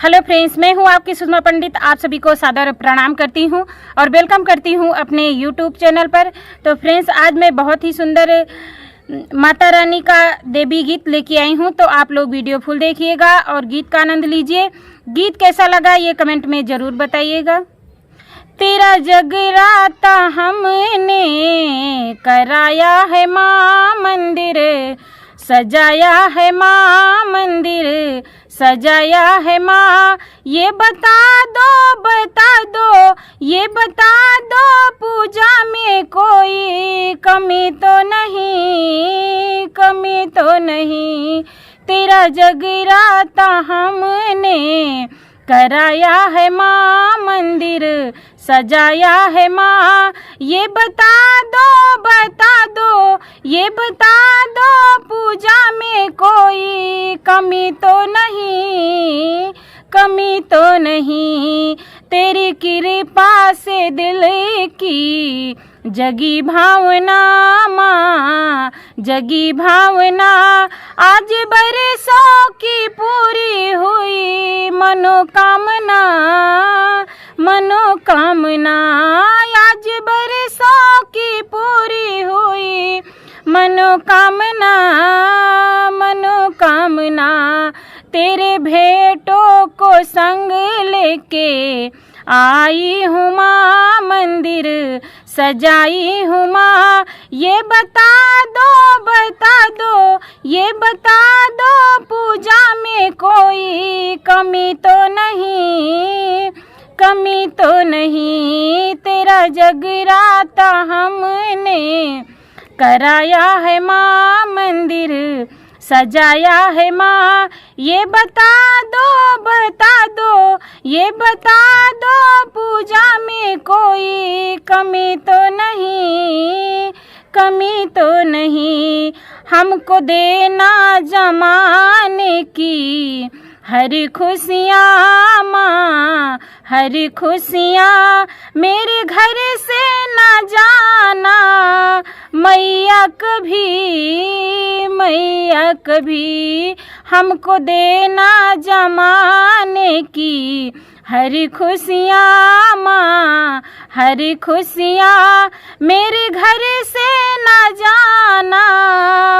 Hello friends, मैं हूं आपकी सुषमा पंडित। आप सभी को सादर प्रणाम करती हूं और वेलकम करती हूं अपने यूट्यूब चैनल पर। तो फ्रेंड्स, आज मैं बहुत ही सुंदर माता रानी का देवी गीत लेके आई हूं, तो आप लोग वीडियो फुल देखिएगा और गीत का आनंद लीजिए। गीत कैसा लगा ये कमेंट में ज़रूर बताइएगा। तेरा जगराता हमने कराया है माँ मंदिर, सजाया है माँ मंदिर, सजाया है माँ। ये बता दो, ये बता दो, पूजा में कोई कमी तो नहीं, कमी तो नहीं। तेरा जगराता हमने कराया है माँ मंदिर, सजाया है माँ। ये बता दो, ये बता दो, पूजा में कोई कमी तो नहीं, कमी तो नहीं। तेरी कृपा से दिल की जगी भावना माँ, जगी भावना। आज बरसों की पूरी हुई मनोकामना, मनोकामना। आज बरसों की पूरी हुई मनोकामना, मनोकामना। तेरे भेंटों को संग लेके आई हूँ माँ मंदिर, सजाई हूँ माँ। ये बता दो, ये बता दो, पूजा में कोई कमी तो नहीं, कमी तो नहीं। तेरा जगराता हमने कराया है माँ मंदिर, सजाया है माँ। ये बता दो, ये बता दो, पूजा में कोई कमी तो नहीं, कमी तो नहीं। हमको देना जमाने की हर खुशियाँ माँ, हर खुशियाँ। मेरे घर से ना जाना मैया कभी, मैया कभी। हमको देना जमाने की हर खुशियाँ माँ, हर खुशियाँ। मेरे घर से ना जाना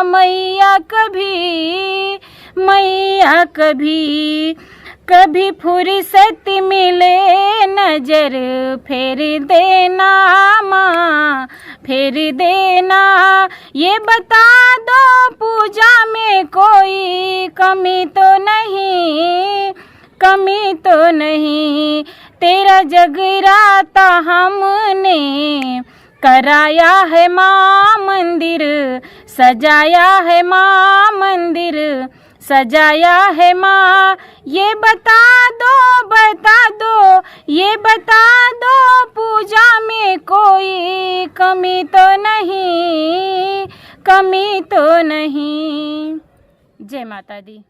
मैया कभी, मैया कभी। कभी फुर्सत मिले नजर फेर देना माँ, फेर देना। ये बता दो, पूजा में कोई कमी तो नहीं, कमी तो नहीं। तेरा जगराता हमने कराया है माँ मंदिर, सजाया है माँ मंदिर, सजाया है माँ। ये बता दो, ये बता दो, पूजा में कोई कमी तो नहीं, कमी तो नहीं। जय माता दी।